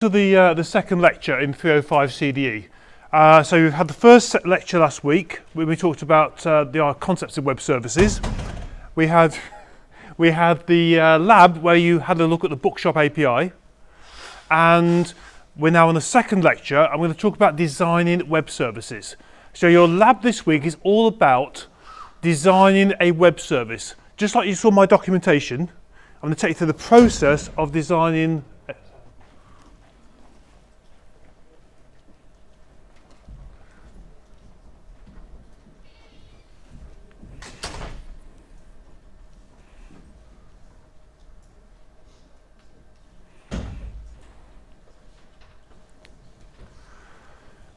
To the second lecture in 305 CDE. So we've had the first lecture last week when we talked about the concepts of web services. We had the lab where you had a look at the Bookshop API, and we're now on the second lecture. I'm going to talk about designing web services. So your lab this week is all about designing a web service. Just like you saw my documentation, I'm going to take you through the process of designing.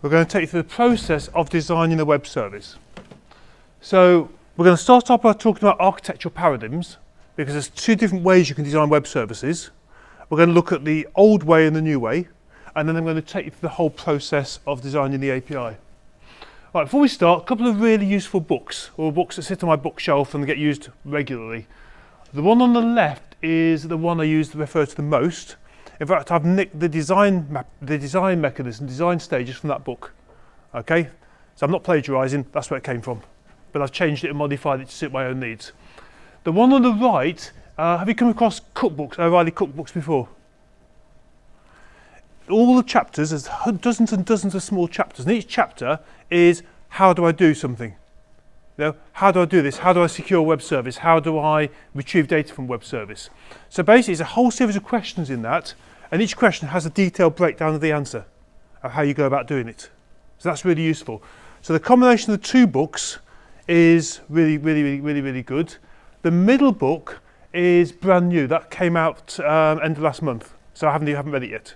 We're going to take you through the process of designing a web service. So we're going to start off by talking about architectural paradigms, because there's two different ways you can design web services. We're going to look at the old way and the new way, and then I'm going to take you through the whole process of designing the API. Right, before we start, a couple of really useful books, or books that sit on my bookshelf and get used regularly. The one on the left is the one I use to refer to the most. In fact, I've nicked the design mechanism, design stages from that book. Okay, so I'm not plagiarising, that's where it came from. But I've changed it and modified it to suit my own needs. The one on the right, have you come across cookbooks, O'Reilly cookbooks before? All the chapters, there's dozens and dozens of small chapters, and each chapter is, how do I do something? You know, how do I do this? How do I secure a web service? How do I retrieve data from a web service? So basically, it's a whole series of questions in that, and each question has a detailed breakdown of the answer of how you go about doing it. So that's really useful. So the combination of the two books is really good. The middle book is brand new. That came out end of last month, so I haven't read it yet.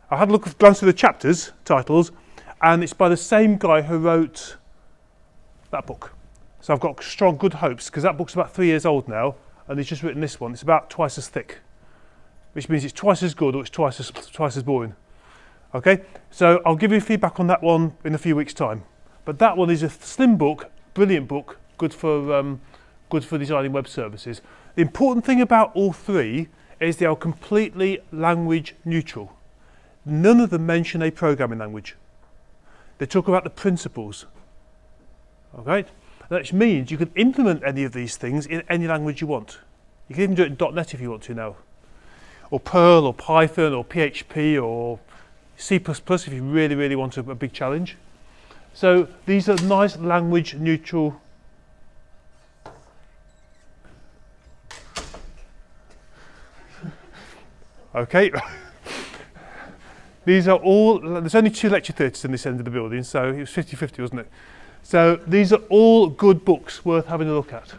I had a glance through the chapters, titles, and it's by the same guy who wrote that book. So I've got good hopes, because that book's about 3 years old now, and he's just written this one. It's about twice as thick, which means it's twice as good or it's twice as boring. Okay, so I'll give you feedback on that one in a few weeks' time. But that one is a slim book, brilliant book, good for designing web services. The important thing about all three is they are completely language neutral. None of them mention a programming language. They talk about the principles. Okay, that means you can implement any of these things in any language you want. You can even do it in .NET if you want to now, or Perl, or Python, or PHP, or C++ if you really want a big challenge. So these are nice language neutral. Okay. These are all, there's only 2 lecture theatres in this end of the building, so it was 50-50, wasn't it? So these are all good books worth having a look at.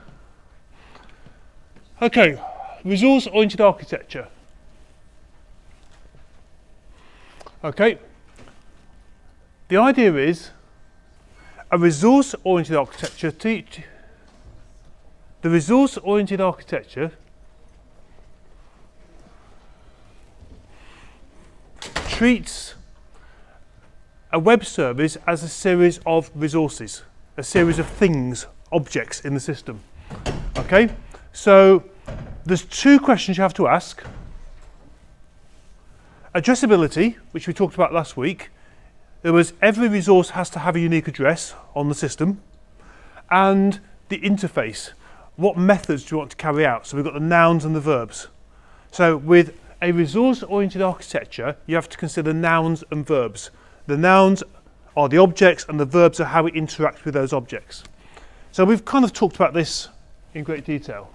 Okay, resource-oriented architecture. Okay, the idea is a resource-oriented architecture. The resource-oriented architecture treats a web service as a series of resources, a series of things, objects in the system. Okay, so there's 2 questions you have to ask. Addressability, which we talked about last week. There was every resource has to have a unique address on the system, and the interface. What methods do you want to carry out? So we've got the nouns and the verbs. So with a resource-oriented architecture, you have to consider nouns and verbs. The nouns are the objects, and the verbs are how we interact with those objects. So we've kind of talked about this in great detail.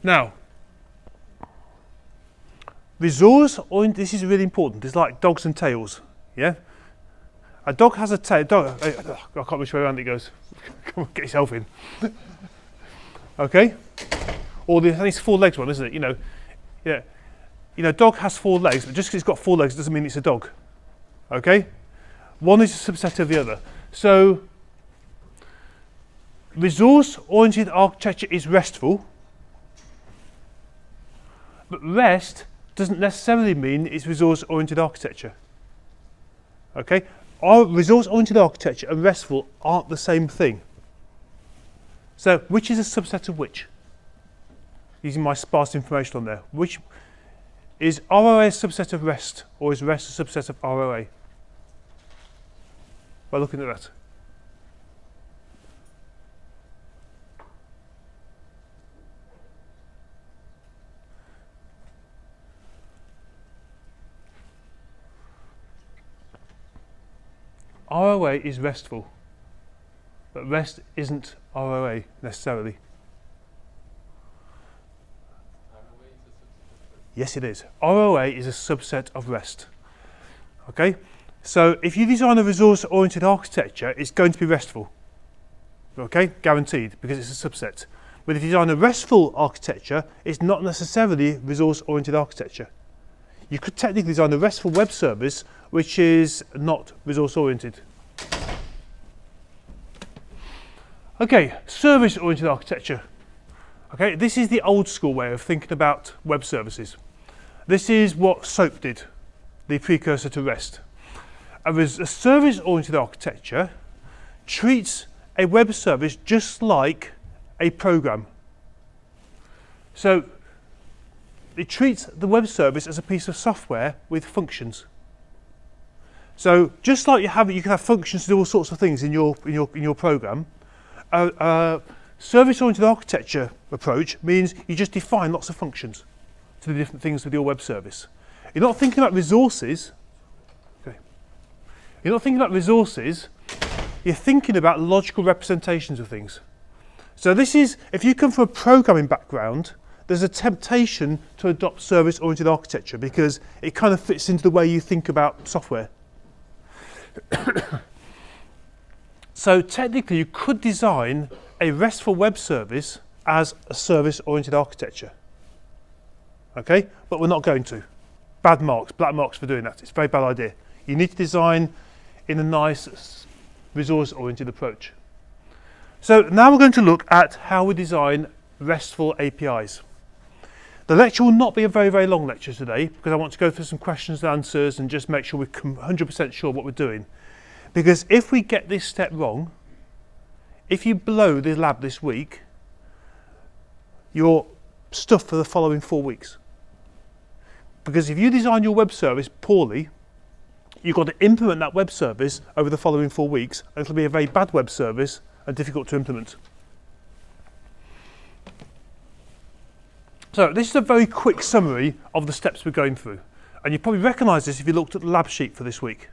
Now, resource-oriented, this is really important. It's like dogs and tails, yeah? A dog has a tail. I can't remember which way around it goes. Come on, get yourself in. Okay? Or I think it's 4 legs one, isn't it? Yeah. A dog has 4 legs, but just because it's got 4 legs doesn't mean it's a dog. Okay? One is a subset of the other. So, resource-oriented architecture is RESTful, but REST doesn't necessarily mean it's resource-oriented architecture. Okay? Our resource-oriented architecture and RESTful aren't the same thing. So, which is a subset of which? Using my sparse information on there. is ROA a subset of REST, or is REST a subset of ROA? By looking at that. ROA is RESTful, but REST isn't ROA necessarily. Yes, it is. ROA is a subset of REST. Okay, so if you design a resource-oriented architecture, it's going to be RESTful. Okay, guaranteed, because it's a subset. But if you design a RESTful architecture, it's not necessarily resource-oriented architecture. You could technically design a RESTful web service which is not resource-oriented. Okay, service-oriented architecture. Okay, this is the old school way of thinking about web services. This is what SOAP did, the precursor to REST. A service-oriented architecture treats a web service just like a program. So it treats the web service as a piece of software with functions. So just like you can have functions to do all sorts of things in your program, service-oriented architecture approach means you just define lots of functions to the different things with your web service. You're not thinking about resources. Okay. You're not thinking about resources. You're thinking about logical representations of things. So this is, if you come from a programming background, there's a temptation to adopt service-oriented architecture because it kind of fits into the way you think about software. So technically you could design a RESTful web service as a service-oriented architecture. Okay, but we're not going to. Bad marks, black marks for doing that. It's a very bad idea. You need to design in a nice resource-oriented approach. So now we're going to look at how we design RESTful APIs. The lecture will not be a very, very long lecture today because I want to go through some questions and answers and just make sure we're 100% sure what we're doing. Because if we get this step wrong, if you blow the lab this week, you're stuffed for the following 4 weeks. Because if you design your web service poorly, you've got to implement that web service over the following 4 weeks, and it'll be a very bad web service and difficult to implement. So this is a very quick summary of the steps we're going through. And you probably recognise this if you looked at the lab sheet for this week.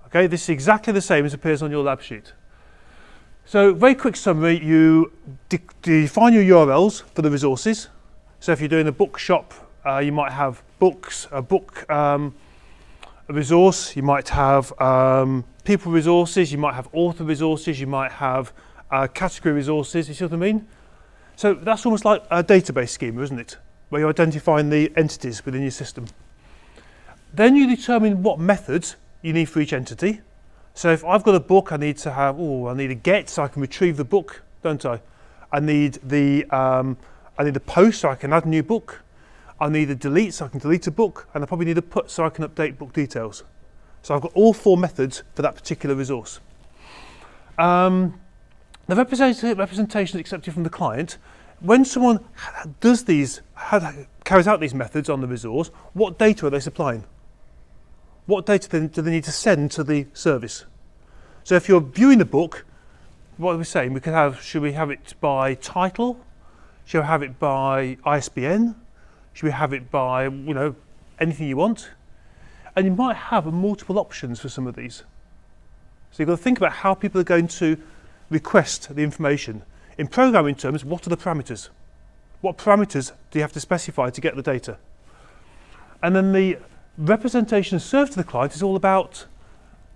Okay, this is exactly the same as appears on your lab sheet. So very quick summary, you define your URLs for the resources. So if you're doing a bookshop, you might have books, a book, a resource, you might have people resources, you might have author resources, you might have category resources, you see what I mean? So that's almost like a database schema, isn't it? Where you're identifying the entities within your system. Then you determine what methods you need for each entity. So if I've got a book, I need a get so I can retrieve the book, don't I? I need the post so I can add a new book. I need a delete so I can delete a book, and I probably need a put so I can update book details. So I've got all 4 methods for that particular resource. The representation is accepted from the client. When someone does carries out these methods on the resource, what data are they supplying? What data do they need to send to the service? So if you're viewing the book, what are we saying? Should we have it by title? Should we have it by ISBN? Should we have it by, anything you want? And you might have multiple options for some of these. So you've got to think about how people are going to request the information. In programming terms, what are the parameters? What parameters do you have to specify to get the data? And then the representation served to the client is all about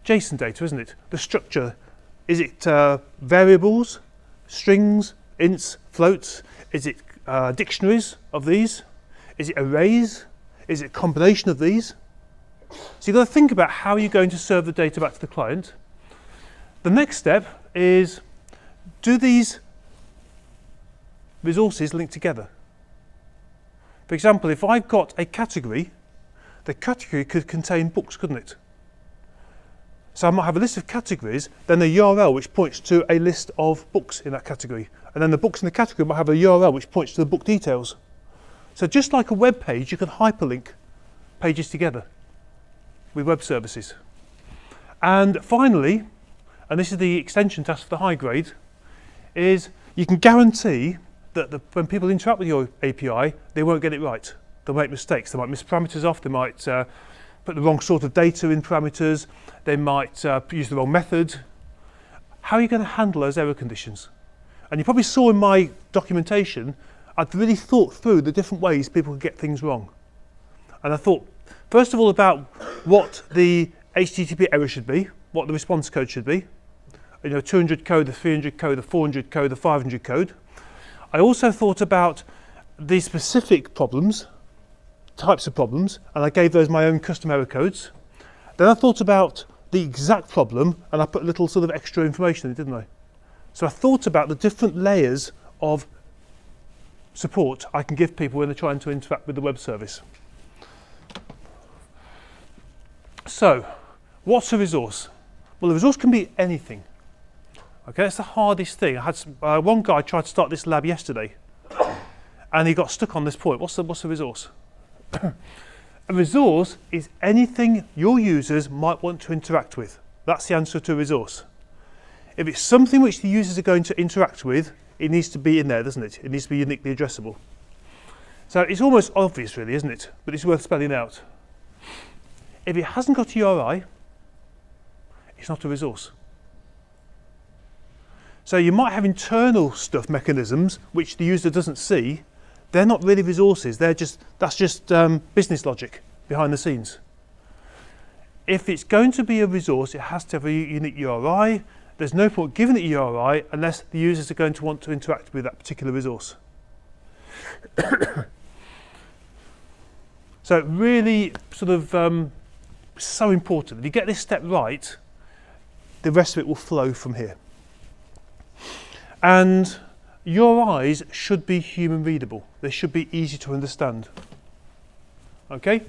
JSON data, isn't it? The structure. Is it variables, strings, ints, floats? Is it dictionaries of these? Is it arrays? Is it a combination of these? So you've got to think about how you're going to serve the data back to the client. The next step is, do these resources link together? For example, if I've got a category, the category could contain books, couldn't it? So I might have a list of categories, then a URL which points to a list of books in that category. And then the books in the category might have a URL which points to the book details. So just like a web page, you can hyperlink pages together with web services. And finally, and this is the extension task for the high grade, is you can guarantee that when people interact with your API, they won't get it right. They'll make mistakes. They might miss parameters off. They might put the wrong sort of data in parameters. They might use the wrong method. How are you going to handle those error conditions? And you probably saw in my documentation, I'd really thought through the different ways people could get things wrong. And I thought, first of all, about what the HTTP error should be, what the response code should be. 200 code, the 300 code, the 400 code, the 500 code. I also thought about the specific problems, types of problems, and I gave those my own custom error codes. Then I thought about the exact problem, and I put a little sort of extra information in it, didn't I? So I thought about the different layers of support I can give people when they're trying to interact with the web service. So, what's a resource? Well, a resource can be anything. Okay, that's the hardest thing. I had one guy tried to start this lab yesterday, and he got stuck on this point. What's a resource? A resource is anything your users might want to interact with. That's the answer to a resource. If it's something which the users are going to interact with, it needs to be in there, doesn't it? It needs to be uniquely addressable. So it's almost obvious, really, isn't it? But it's worth spelling out. If it hasn't got a URI, it's not a resource. So you might have internal stuff mechanisms which the user doesn't see. They're not really resources. That's just business logic behind the scenes. If it's going to be a resource, it has to have a unique URI. There's no point giving it a URI unless the users are going to want to interact with that particular resource. So really sort of so important. If you get this step right, the rest of it will flow from here. And URIs should be human readable. They should be easy to understand. Okay?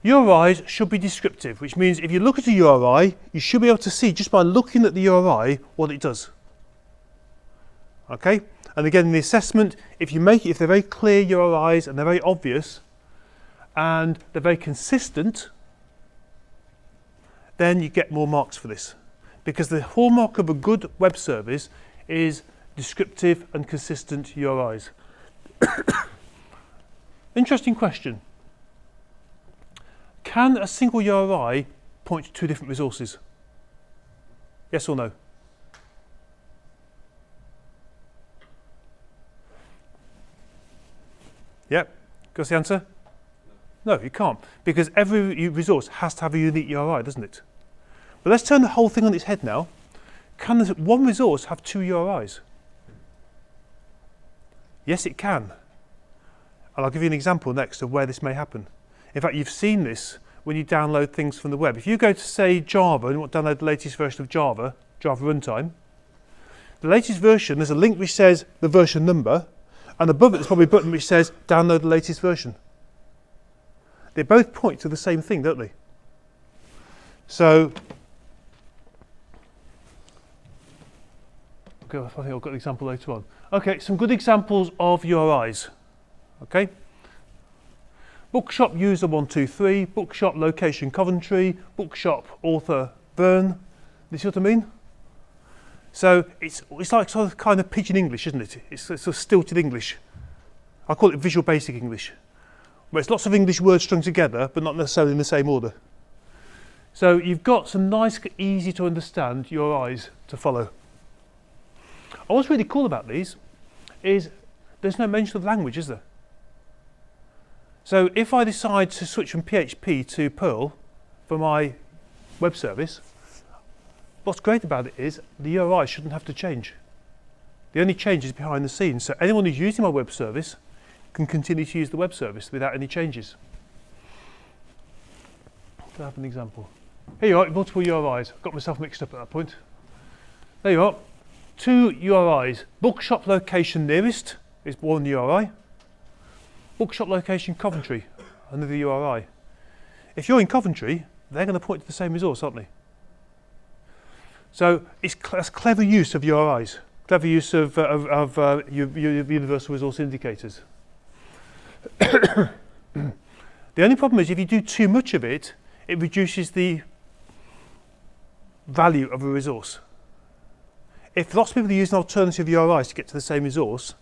URIs should be descriptive, which means if you look at a URI, you should be able to see just by looking at the URI what it does. Okay? And again, in the assessment, if they're very clear URIs and they're very obvious and they're very consistent, then you get more marks for this. Because the hallmark of a good web service is descriptive and consistent URIs. Interesting question. Can a single URI point to two different resources? Yes or no? Yep. What's the answer? No, you can't. Because every resource has to have a unique URI, doesn't it? But let's turn the whole thing on its head now. Can one resource have two URIs? Yes, it can. And I'll give you an example next of where this may happen. In fact, you've seen this when you download things from the web. If you go to, say, Java and you want to download the latest version of Java Runtime, the latest version, there's a link which says the version number, and above it there's probably a button which says download the latest version. They both point to the same thing, don't they? So, okay, I think I've got an example later on. Okay, some good examples of URIs. Okay. Bookshop user 123, bookshop location Coventry, bookshop author Bern. You see what I mean? So it's like sort of kind of pidgin English, isn't it? It's sort of stilted English. I call it Visual Basic English, where it's lots of English words strung together, but not necessarily in the same order. So you've got some nice, easy to understand URIs to follow. And what's really cool about these is there's no mention of language, is there? So if I decide to switch from PHP to Perl for my web service, what's great about it is the URI shouldn't have to change. The only change is behind the scenes. So anyone who's using my web service can continue to use the web service without any changes. Do I have an example? Here you are, multiple URIs. Got myself mixed up at that point. There you are. Two URIs. Bookshop location nearest is one URI. Bookshop location Coventry, another URI. If you're in Coventry, they're going to point to the same resource, aren't they? So that's clever use of URIs, clever use of universal resource indicators. The only problem is if you do too much of it, it reduces the value of a resource. If lots of people are using alternative URIs to get to the same resource,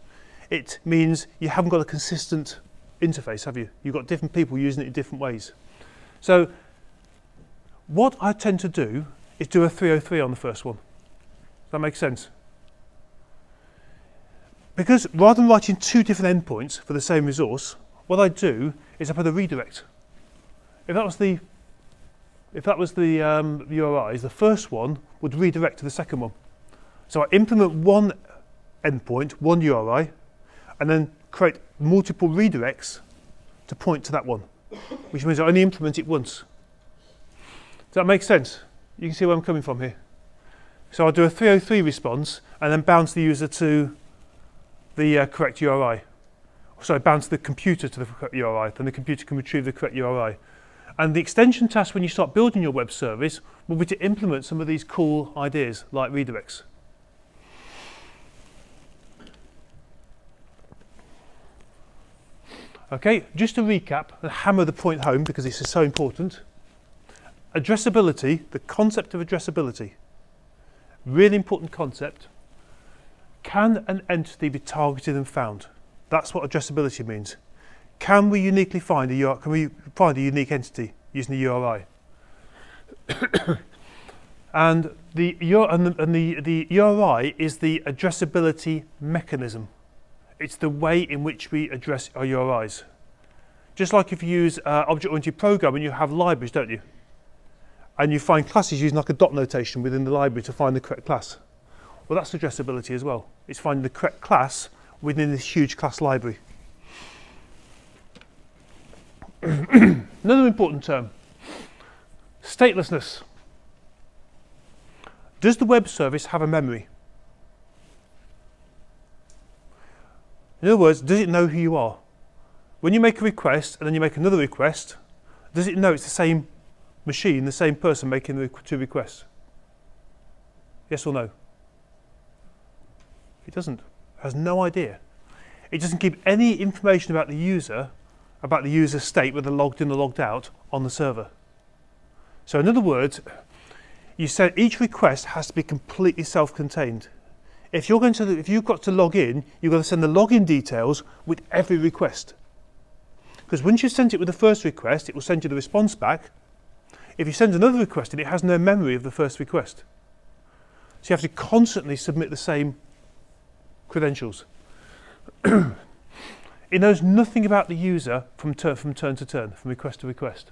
it means you haven't got a consistent interface, have you? You've got different people using it in different ways. So what I tend to do is do a 303 on the first one. Does that make sense? Because rather than writing two different endpoints for the same resource, what I do is I put a redirect. If that was the URIs, the first one would redirect to the second one. So I implement one endpoint, one URI, and then create multiple redirects to point to that one, which means I only implement it once. Does that make sense? You can see where I'm coming from here. So I'll do a 303 response and then bounce the user to the correct URI. So I bounce the computer to the correct URI, then the computer can retrieve the correct URI. And the extension task when you start building your web service will be to implement some of these cool ideas like redirects. Okay, just to recap and hammer the point home because this is so important. Addressability, the concept of addressability, really important concept. Can an entity be targeted and found? That's what addressability means. Can we uniquely find a URI? Can we find a unique entity using a URI? And the URI is the addressability mechanism. It's the way in which we address our URIs. Just like if you use object-oriented programming, you have libraries, don't you? And you find classes using like a dot notation within the library to find the correct class. Well, that's addressability as well. It's finding the correct class within this huge class library. Another important term, statelessness. Does the web service have a memory? In other words, does it know who you are? When you make a request and then you make another request, does it know it's the same machine, the same person making the two requests? Yes or no? It doesn't. It has no idea. It doesn't keep any information about the user state, whether logged in or logged out, on the server. So in other words, you said each request has to be completely self-contained. If you've got to log in, you've got to send the login details with every request. Because once you've sent it with the first request, it will send you the response back. If you send another request in, it has no memory of the first request. So you have to constantly submit the same credentials. It knows nothing about the user from turn to turn, from request to request.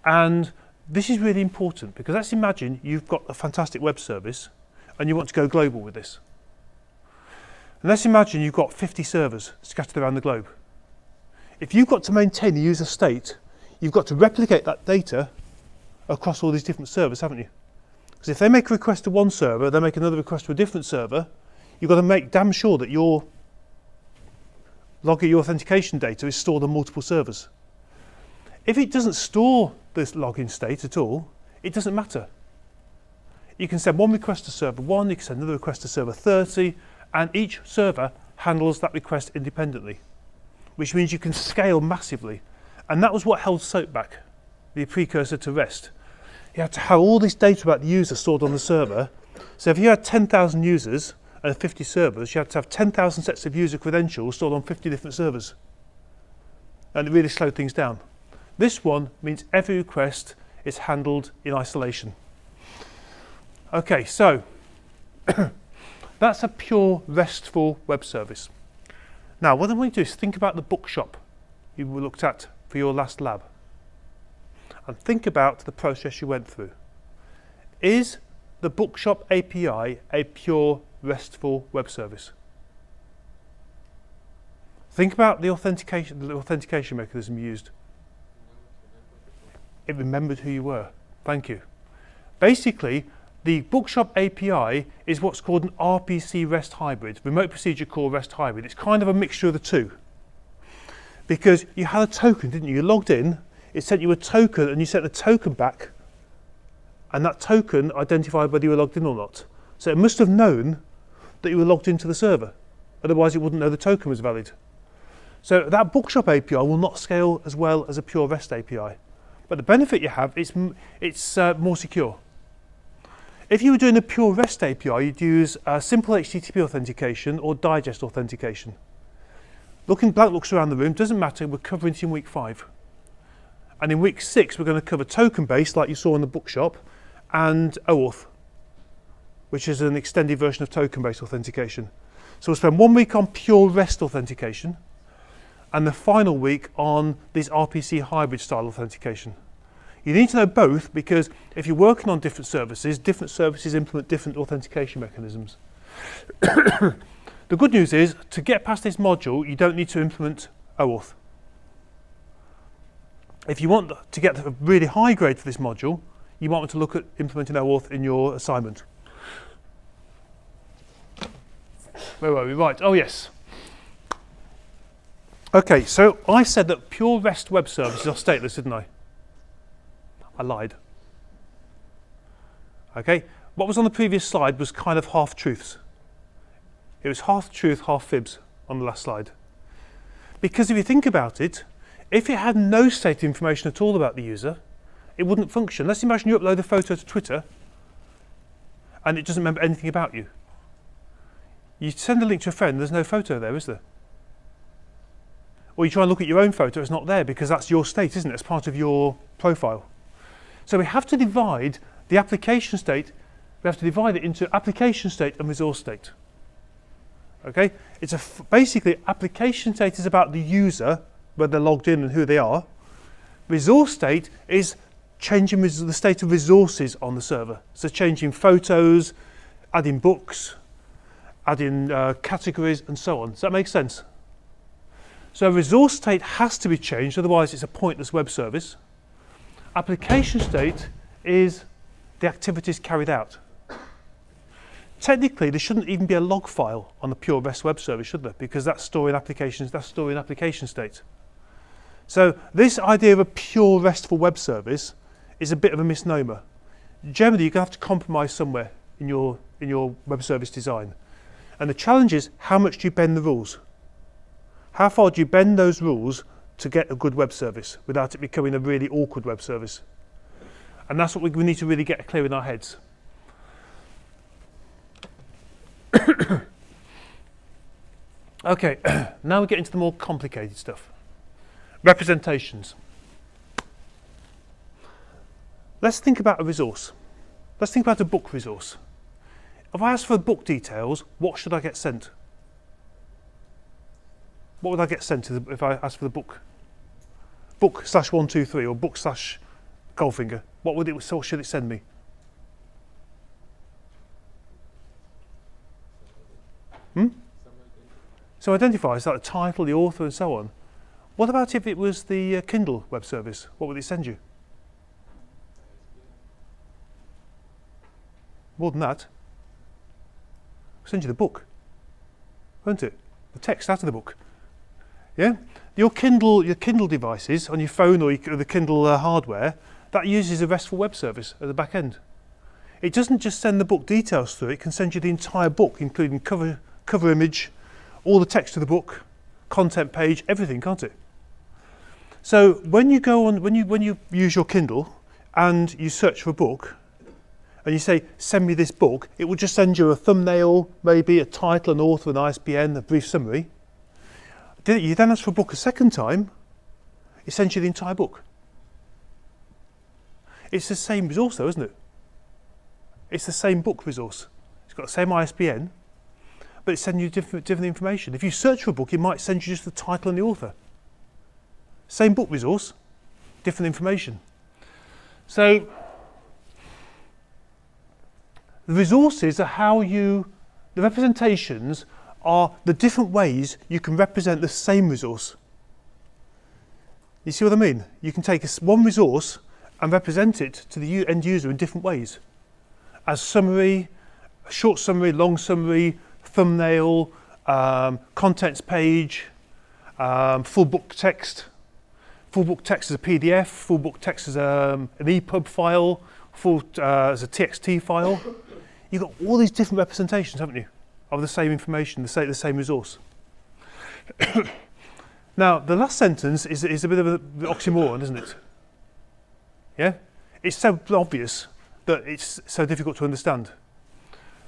And this is really important because let's imagine you've got a fantastic web service and you want to go global with this. And let's imagine you've got 50 servers scattered around the globe. If you've got to maintain the user state, you've got to replicate that data across all these different servers, haven't you? Because if they make a request to one server, they make another request to a different server, you've got to make damn sure that your authentication data is stored on multiple servers. If it doesn't store this login state at all, it doesn't matter. You can send one request to server 1, you can send another request to server 30, and each server handles that request independently, which means you can scale massively. And that was what held SOAP back, the precursor to REST. You had to have all this data about the user stored on the server. So if you had 10,000 users and 50 servers, you had to have 10,000 sets of user credentials stored on 50 different servers. And it really slowed things down. This one means every request is handled in isolation. Okay, so that's a pure RESTful web service. Now, what I want you to do is think about the bookshop you looked at for your last lab. And think about the process you went through. Is the bookshop API a pure RESTful web service? Think about the authentication mechanism you used. It remembered who you were. Thank you. Basically, the bookshop API is what's called an RPC REST hybrid, remote procedure call REST hybrid. It's kind of a mixture of the two. Because you had a token, didn't you? You logged in, it sent you a token, and you sent the token back, and that token identified whether you were logged in or not. So it must have known that you were logged into the server. Otherwise, it wouldn't know the token was valid. So that Bookshop API will not scale as well as a pure REST API. But the benefit you have, it's more secure. If you were doing a pure REST API, you'd use simple HTTP authentication or digest authentication. Blank looks around the room, doesn't matter, we're covering it in week 5. And in week 6, we're going to cover token-based, like you saw in the Bookshop, and OAuth, which is an extended version of token-based authentication. So we'll spend 1 week on pure REST authentication, and the final week on this RPC hybrid style authentication. You need to know both, because if you're working on different services implement different authentication mechanisms. The good news is, to get past this module, you don't need to implement OAuth. If you want to get a really high grade for this module, you might want to look at implementing OAuth in your assignment. Where were we? Right, oh yes. Okay, so I said that pure REST web services are stateless, didn't I? I lied. Okay, what was on the previous slide was kind of half-truths. It was half truth, half fibs on the last slide. Because if you think about it, if it had no state information at all about the user, it wouldn't function. Let's imagine you upload a photo to Twitter and it doesn't remember anything about you. You send a link to a friend, there's no photo there, is there? Or you try and look at your own photo, it's not there because that's your state, isn't it? It's part of your profile. So we have to divide the application state, we have to divide it into application state and resource state. Okay? Basically, application state is about the user, where they're logged in and who they are. Resource state is changing the state of resources on the server. So changing photos, adding books, adding categories, and so on. Does that make sense? So resource state has to be changed, otherwise it's a pointless web service. Application state is the activities carried out. Technically, there shouldn't even be a log file on the pure REST web service, should there? Because that's storing applications, that's storing application state. So this idea of a pure RESTful web service is a bit of a misnomer. Generally, you're going to have to compromise somewhere in your web service design. And the challenge is, how much do you bend the rules? How far do you bend those rules to get a good web service without it becoming a really awkward web service? And that's what we need to really get clear in our heads. Okay, now we get into the more complicated stuff. Representations. Let's think about a resource. Let's think about a book resource. If I ask for book details, what should I get sent? What would I get sent if I asked for the book? Book /123 or book /Goldfinger. What should it send me? So identifiers like the title, the author, and so on. What about if it was the Kindle web service? What would it send you? More than that. It'll send you the book, won't it? The text out of the book. Yeah. Your Kindle devices on your phone or the Kindle hardware, that uses a RESTful web service at the back end. It doesn't just send the book details through; it can send you the entire book, including cover image, all the text of the book, content page, everything, can't it? So when you go on, when you use your Kindle and you search for a book, and you say, send me this book, it will just send you a thumbnail, maybe a title, an author, an ISBN, a brief summary. You then ask for a book a second time, it sends you the entire book. It's the same resource though, isn't it? It's the same book resource. It's got the same ISBN, but it's sending you different information. If you search for a book, it might send you just the title and the author. Same book resource, different information. So the resources are the representations are the different ways you can represent the same resource. You see what I mean? You can take one resource and represent it to the end user in different ways. As summary, short summary, long summary, thumbnail, contents page, full book text. Full book text as a PDF, full book text as an EPUB file, as a TXT file. You've got all these different representations, haven't you, of the same information, the same resource. Now, the last sentence is a bit of an oxymoron, isn't it? Yeah? It's so obvious that it's so difficult to understand.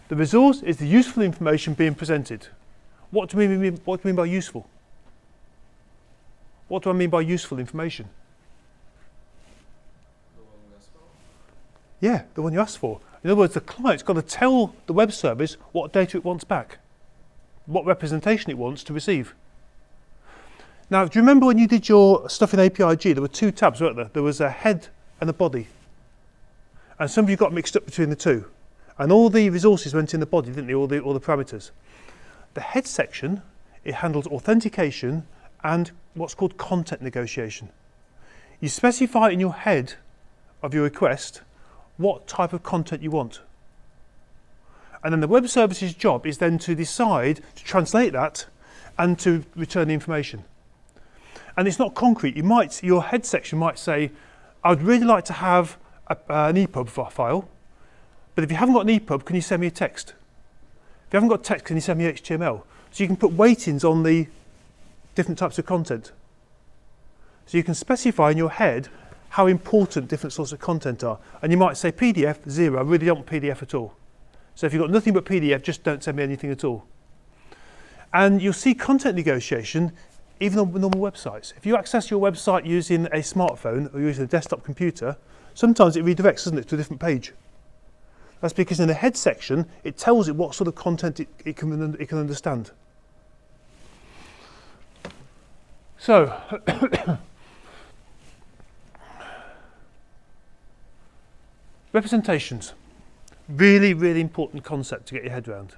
The resource is the useful information being presented. What do we mean by useful? What do I mean by useful information? The one we asked for? Yeah, the one you asked for. In other words, the client's got to tell the web service what data it wants back, what representation it wants to receive. Now, do you remember when you did your stuff in APIG, there were two tabs, weren't there? There was a head and a body. And some of you got mixed up between the two. And all the resources went in the body, didn't they? All the parameters. The head section, it handles authentication and what's called content negotiation. You specify in your head of your request what type of content you want. And then the web service's job is then to decide to translate that and to return the information. And it's not concrete. Your head section might say, I'd really like to have an EPUB file, but if you haven't got an EPUB, can you send me a text? If you haven't got text, can you send me HTML? So you can put weightings on the different types of content. So you can specify in your head how important different sorts of content are. And you might say PDF, 0, I really don't want PDF at all. So if you've got nothing but PDF, just don't send me anything at all. And you'll see content negotiation even on normal websites. If you access your website using a smartphone or using a desktop computer, sometimes it redirects, doesn't it, to a different page. That's because in the head section, it tells it what sort of content it can understand. So, representations. Really, really important concept to get your head around.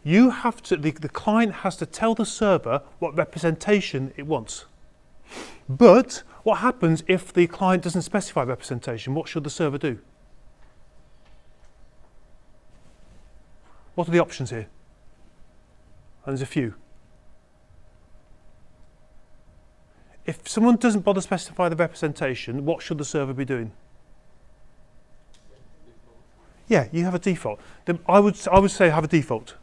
You have to, the client has to tell the server what representation it wants. But what happens if the client doesn't specify representation? What should the server do? What are the options here? And there's a few. If someone doesn't bother specify the representation, what should the server be doing? Yeah, you have a default. Then I would say have a default.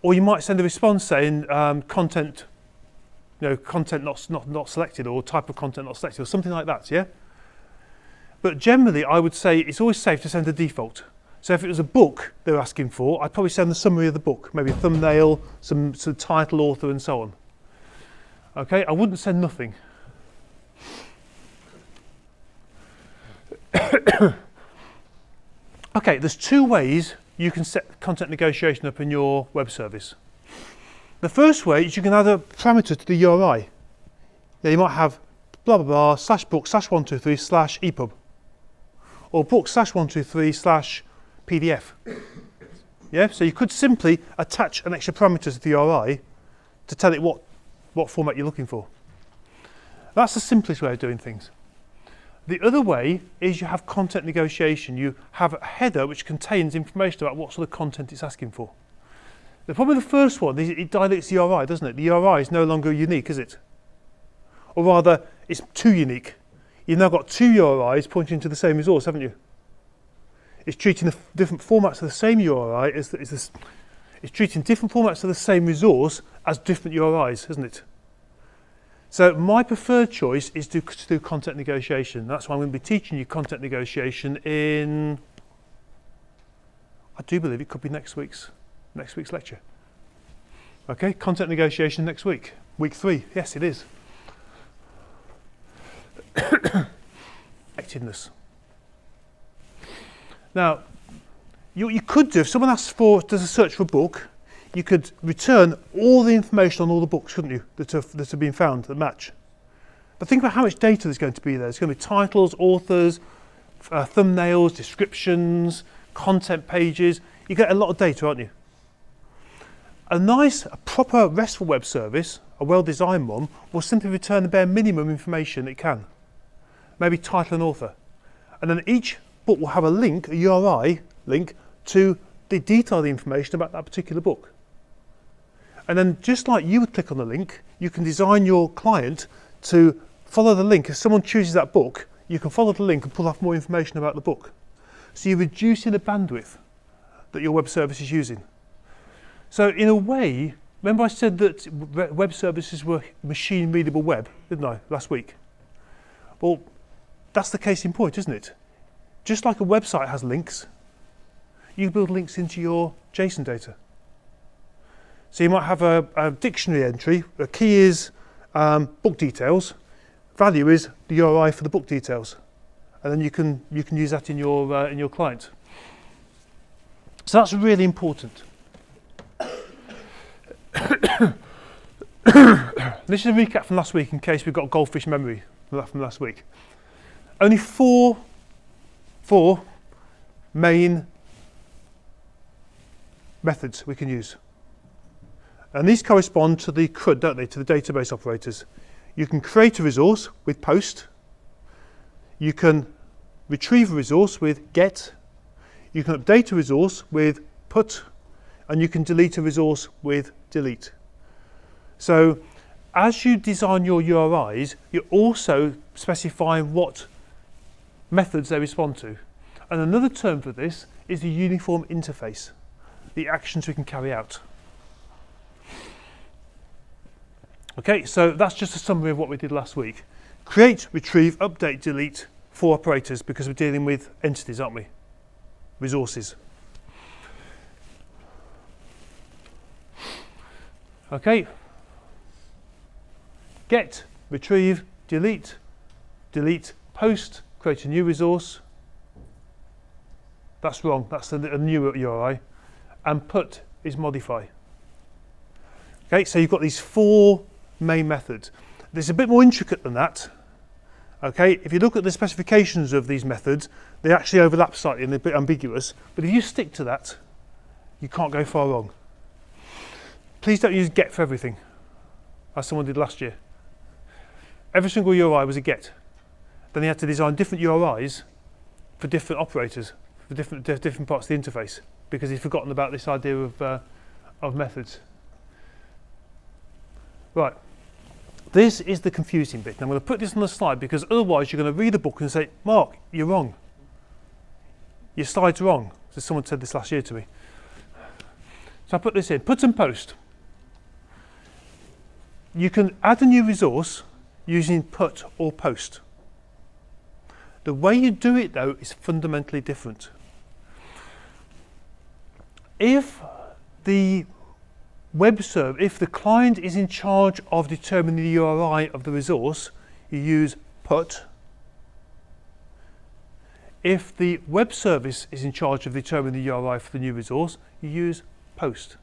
Or you might send a response saying content, content not selected, or type of content not selected, or something like that, yeah? But generally, I would say it's always safe to send a default. So if it was a book they're asking for, I'd probably send the summary of the book, maybe a thumbnail, some title, author, and so on. Okay, I wouldn't send nothing. Okay, there's two ways you can set content negotiation up in your web service. The first way is you can add a parameter to the URI. Yeah, you might have blah blah blah /book /123 /EPUB, or book /123 /PDF. Yeah, so you could simply attach an extra parameter to the URI to tell it what format you're looking for. That's the simplest way of doing things. The other way is you have content negotiation. You have a header which contains information about what sort of content it's asking for. The problem with the first one is it dilutes the URI, doesn't it? The URI is no longer unique, is it? Or rather, it's too unique. You've now got two URIs pointing to the same resource, haven't you? It's treating the different formats of the same URI it's treating different formats of the same resource as different URIs, isn't it? So my preferred choice is to do content negotiation. That's why I'm going to be teaching you content negotiation in, I do believe it could be next week's lecture. Okay, content negotiation next week, week 3. Yes, it is. Effectiveness. Now, you could do, if someone does a search for a book, you could return all the information on all the books, couldn't you, that have been found that match. But think about how much data there's going to be there. There's going to be titles, authors, thumbnails, descriptions, content pages. You get a lot of data, aren't you? A proper RESTful web service, a well-designed one, will simply return the bare minimum information it can. Maybe title and author. And then each book will have a link, a URI link, to the detailed information about that particular book. And then just like you would click on the link, you can design your client to follow the link. If someone chooses that book, you can follow the link and pull off more information about the book. So you're reducing the bandwidth that your web service is using. So in a way, remember I said that web services were machine readable web, didn't I, last week? Well, that's the case in point, isn't it? Just like a website has links, you build links into your JSON data. So you might have a dictionary entry. The key is book details. Value is the URI for the book details, and then you can use that in your client. So that's really important. This is a recap from last week in case we've got goldfish memory from last week. Only four main methods we can use. And these correspond to the CRUD, don't they, to the database operators. You can create a resource with POST. You can retrieve a resource with GET. You can update a resource with PUT. And you can delete a resource with DELETE. So as you design your URIs, you're also specifying what methods they respond to. And another term for this is the uniform interface, the actions we can carry out. Okay, so that's just a summary of what we did last week. Create, retrieve, update, delete, 4 operators, because we're dealing with entities, aren't we? Resources. Okay. Get, retrieve, delete, post, create a new resource. That's wrong, that's a new URI. And put is modify. Okay, so you've got these 4 main methods. There's a bit more intricate than that. Okay, if you look at the specifications of these methods, they actually overlap slightly and they're a bit ambiguous. But if you stick to that, you can't go far wrong. Please don't use get for everything, as someone did last year. Every single URI was a get. Then you had to design different URIs for different operators, for different parts of the interface, because he'd forgotten about this idea of methods. Right. This is the confusing bit. And I'm going to put this on the slide because otherwise you're going to read the book and say, Mark, you're wrong. Your slide's wrong. So someone said this last year to me. So I put this in, put and post. You can add a new resource using put or post. The way you do it though is fundamentally different. If the if the client is in charge of determining the URI of the resource, you use put. If the web service is in charge of determining the URI for the new resource, you use post.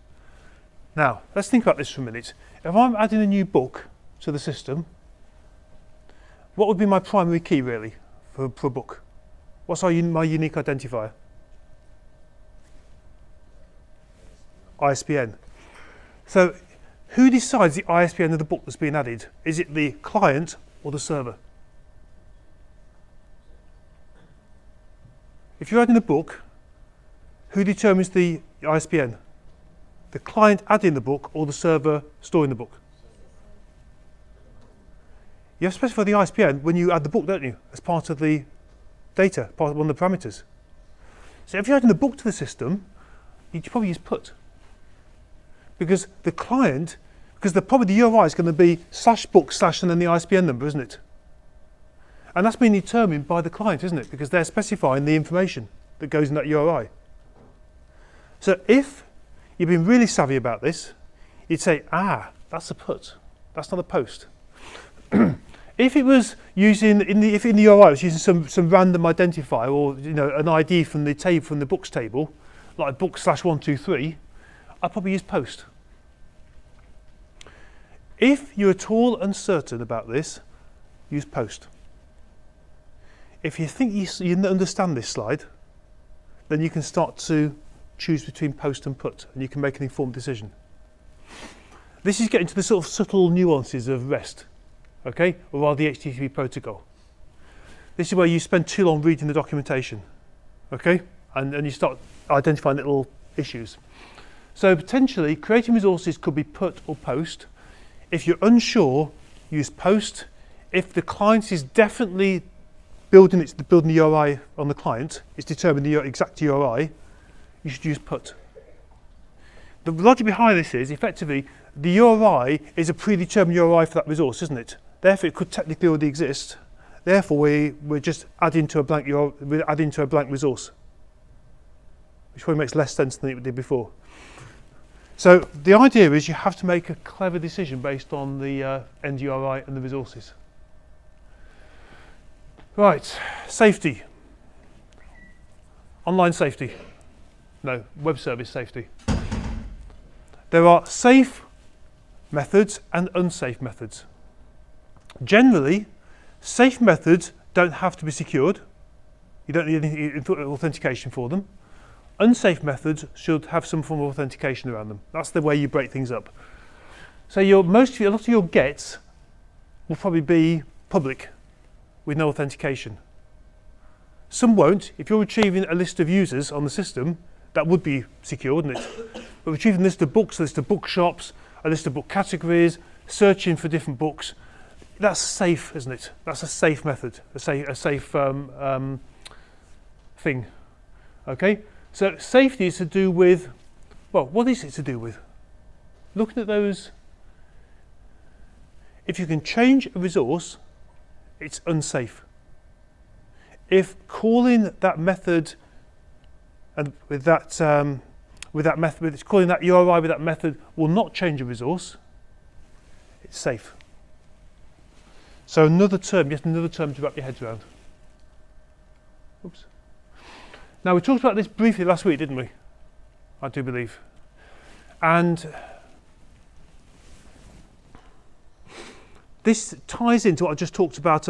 Now, let's think about this for a minute. If I'm adding a new book to the system, what would be my primary key really for a book? What's my unique identifier? ISBN. So who decides the ISBN of the book that's being added? Is it the client or the server? If you're adding a book, who determines the ISBN? The client adding the book or the server storing the book? You have to specify the ISBN when you add the book, don't you? As part of the data, part of one of the parameters. So if you're adding the book to the system, you probably use put. Because the client, probably the URI is going to be /book/ and then the ISBN number, isn't it? And that's being determined by the client, isn't it? Because they're specifying the information that goes in that URI. So if you've been really savvy about this, you'd say, that's a put. That's not a post. If it was using, if in the URI it was using some random identifier or an ID from the table, from the books table, like book/123, I'd probably use post. If you're at all uncertain about this, use post. If you think you understand this slide, then you can start to choose between post and put, and you can make an informed decision. This is getting to the sort of subtle nuances of REST, okay, or rather the HTTP protocol. This is where you spend too long reading the documentation, okay, and you start identifying little issues. So potentially, creating resources could be put or post. If you're unsure, use post. If the client is definitely building the URI on the client, it's determining the exact URI, you should use put. The logic behind this is, effectively, the URI is a predetermined URI for that resource, isn't it? Therefore, it could technically already exist. Therefore, we're just adding to a blank we're adding to a blank resource, which probably makes less sense than it did before. So the idea is you have to make a clever decision based on the end URI and the resources. Right, safety. Online safety. No, web service safety. There are safe methods and unsafe methods. Generally, safe methods don't have to be secured. You don't need any authentication for them. Unsafe methods should have some form of authentication around them. That's the way you break things up. So a lot of your gets will probably be public with no authentication. Some won't. If you're retrieving a list of users on the system, that would be secure, wouldn't it? But retrieving a list of books, a list of bookshops, a list of book categories, searching for different books, that's safe, isn't it? That's a safe method, a safe thing. Okay? So safety is to do with, well, what is it to do with? Looking at those, if you can change a resource, it's unsafe. If calling that method and with that method, calling that URI with that method will not change a resource, it's safe. So another term, yet another term to wrap your heads around. Oops. Now we talked about this briefly last week, didn't we? I do believe. And this ties into what I just talked about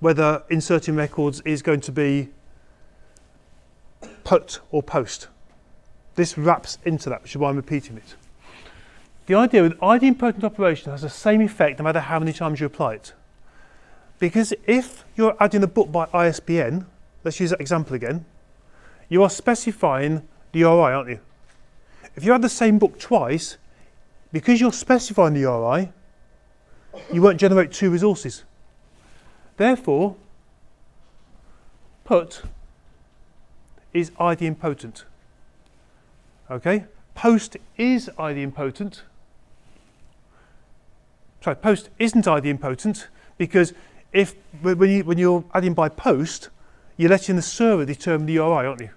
whether inserting records is going to be put or post. This wraps into that, which is why I'm repeating it. The idea with ID impotent operation has the same effect no matter how many times you apply it. Because if you're adding a book by ISBN, let's use that example again, you are specifying the URI, aren't you? If you add the same book twice, because you're specifying the URI, you won't generate two resources. Therefore, put is ID impotent. Okay? Post is ID impotent. Sorry, post isn't ID impotent because when you're adding by post, you're letting the server determine the URI, aren't you?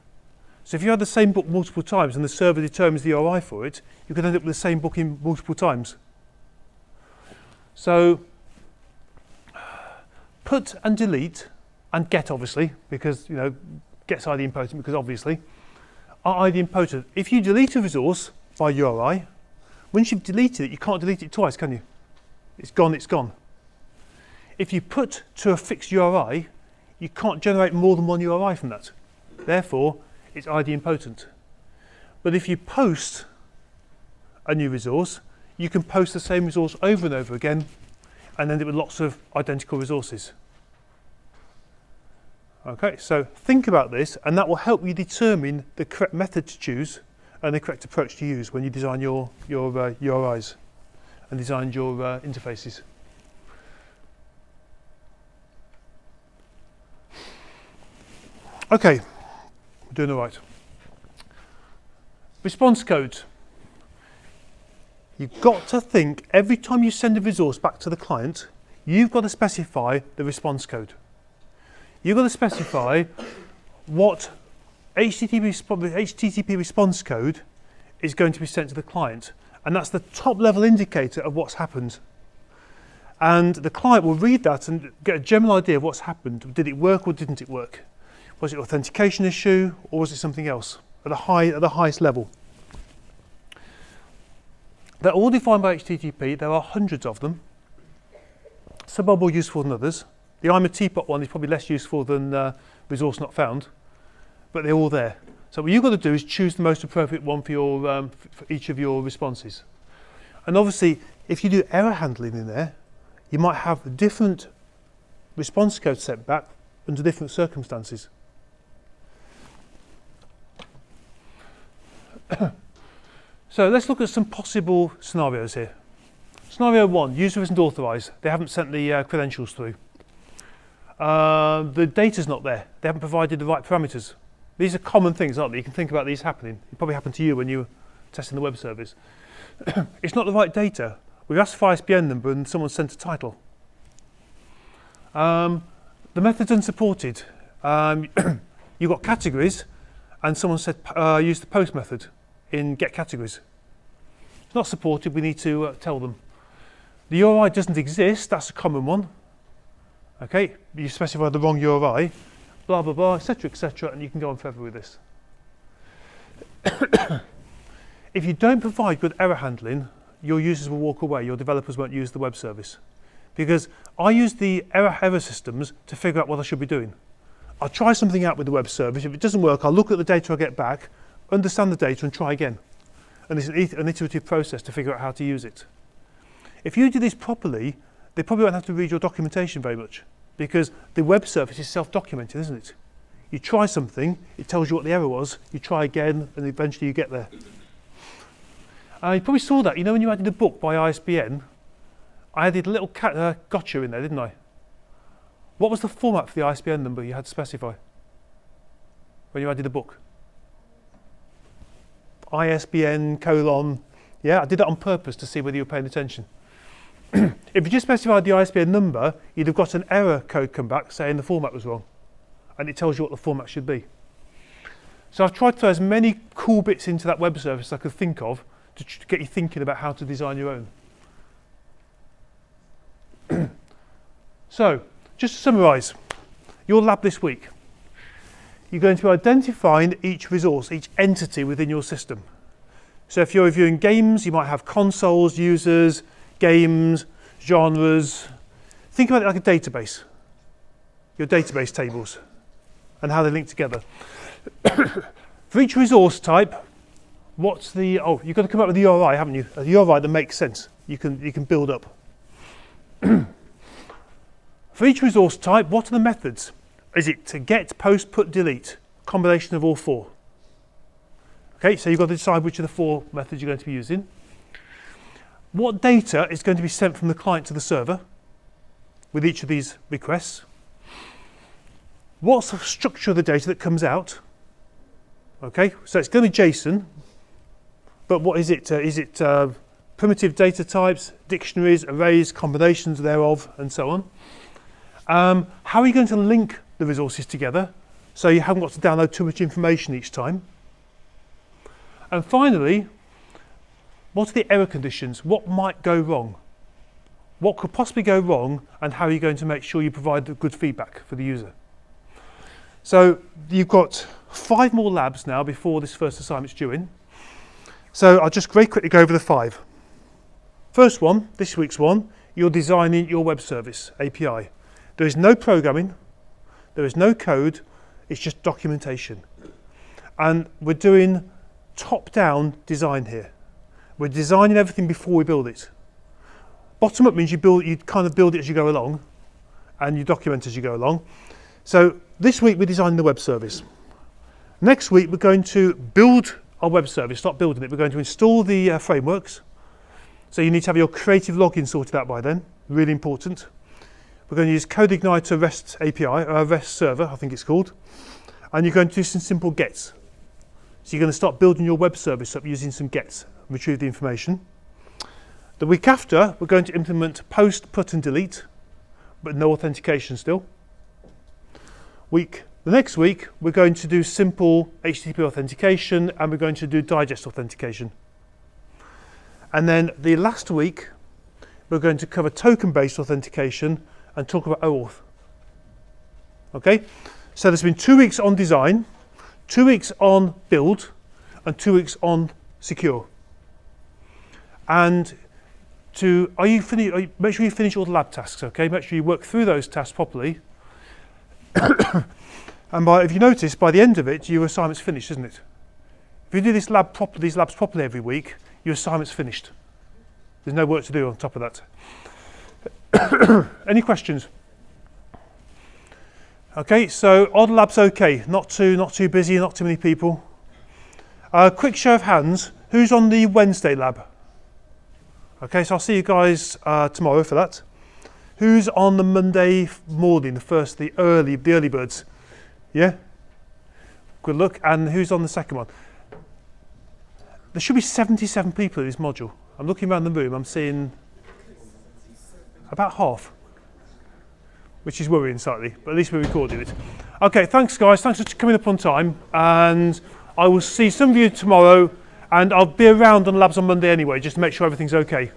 So if you add the same book multiple times and the server determines the URI for it, you can end up with the same book in multiple times. So put and delete and get, obviously, because get's ID impotent because obviously are ID impotent. If you delete a resource by URI, once you've deleted it, you can't delete it twice, can you? It's gone, it's gone. If you put to a fixed URI, you can't generate more than one URI from that. Therefore, it's ID impotent. But if you post a new resource, you can post the same resource over and over again and end up with lots of identical resources. Okay, so think about this and that will help you determine the correct method to choose and the correct approach to use when you design your URIs and design your interfaces. Okay, we're doing all right. Response codes. You've got to think every time you send a resource back to the client, you've got to specify the response code. You've got to specify what HTTP response code is going to be sent to the client. And that's the top level indicator of what's happened. And the client will read that and get a general idea of what's happened. Did it work or didn't it work? Was it an authentication issue or was it something else at the highest level? They're all defined by HTTP. There are hundreds of them. Some are more useful than others. The I'm a teapot one is probably less useful than resource not found, but they're all there. So what you've got to do is choose the most appropriate one for each of your responses. And obviously, if you do error handling in there, you might have different response codes sent back under different circumstances. So let's look at some possible scenarios here. Scenario 1, user isn't authorized. They haven't sent the credentials through. The data's not there. They haven't provided the right parameters. These are common things, aren't they? You can think about these happening. It probably happened to you when you were testing the web service. It's not the right data. We've asked for ISBN number and someone sent a title. The method's unsupported. You've got categories and someone said use the post method in get categories. It's not supported, we need to tell them. The URI doesn't exist, that's a common one. Okay, you specify the wrong URI, blah, blah, blah, etc., and you can go on forever with this. If you don't provide good error handling, your users will walk away, your developers won't use the web service. Because I use the error systems to figure out what I should be doing. I'll try something out with the web service. If it doesn't work, I'll look at the data I get back, understand the data and try again. And it's an iterative process to figure out how to use it. If you do this properly, they probably won't have to read your documentation very much because the web service is self-documented, isn't it? You try something, it tells you what the error was, you try again, and eventually you get there. You probably saw that, you know when you added a book by ISBN, I added a little gotcha in there, didn't I? What was the format for the ISBN number you had to specify when you added a book? ISBN : yeah, I did that on purpose to see whether you were paying attention. If you just specified the ISBN number, you'd have got an error code come back saying the format was wrong. And it tells you what the format should be. So I've tried to throw as many cool bits into that web service as I could think of to get you thinking about how to design your own. So, just to summarise, your lab this week. You're going to be identifying each resource, each entity within your system. So if you're reviewing games, you might have consoles, users, games, genres. Think about it like a database. Your database tables and how they link together. For each resource type, what's the, you've got to come up with the URI, haven't you? A URI that makes sense. You can build up. For each resource type, what are the methods? Is it to get, post, put, delete? Combination of all four. Okay, so you've got to decide which of the four methods you're going to be using. What data is going to be sent from the client to the server with each of these requests? What's the structure of the data that comes out? Okay, so it's going to be JSON, but what is it? Is it primitive data types, dictionaries, arrays, combinations thereof, and so on? How are you going to link the resources together so you haven't got to download too much information each time? And finally, what are the error conditions? What might go wrong? What could possibly go wrong, and how are you going to make sure you provide the good feedback for the user? So you've got 5 more labs now before this first assignment's due in. So I'll just very quickly go over the 5. First one, this week's one, you're designing your web service, API. There is no programming, there is no code, it's just documentation. And we're doing top-down design here. We're designing everything before we build it. Bottom-up means you kind of build it as you go along, and you document as you go along. So this week we're designing the web service. Next week we're going to build our web service, not building it, we're going to install the frameworks. So you need to have your creative login sorted out by then, really important. We're going to use CodeIgniter REST API, or REST server, I think it's called. And you're going to do some simple gets. So you're going to start building your web service up using some gets, retrieve the information. The week after, we're going to implement post, put and delete, but no authentication still. The next week, we're going to do simple HTTP authentication, and we're going to do digest authentication. And then the last week, we're going to cover token-based authentication and talk about OAuth. Okay, so there's been 2 weeks on design, 2 weeks on build, and 2 weeks on secure. And make sure you finish all the lab tasks, okay? Make sure you work through those tasks properly. And if you notice, by the end of it, your assignment's finished, isn't it? If you do these labs properly every week, your assignment's finished. There's no work to do on top of that. Any questions? Okay, so odd lab's okay. Not too busy, not too many people. Quick show of hands. Who's on the Wednesday lab? Okay, so I'll see you guys tomorrow for that. Who's on the Monday morning, the early birds? Yeah? Good luck. And who's on the second one? There should be 77 people in this module. I'm looking around the room, I'm seeing about half, which is worrying slightly, but at least we're recording it. Okay, thanks guys, thanks for coming up on time, and I will see some of you tomorrow, and I'll be around on labs on Monday anyway, just to make sure everything's okay.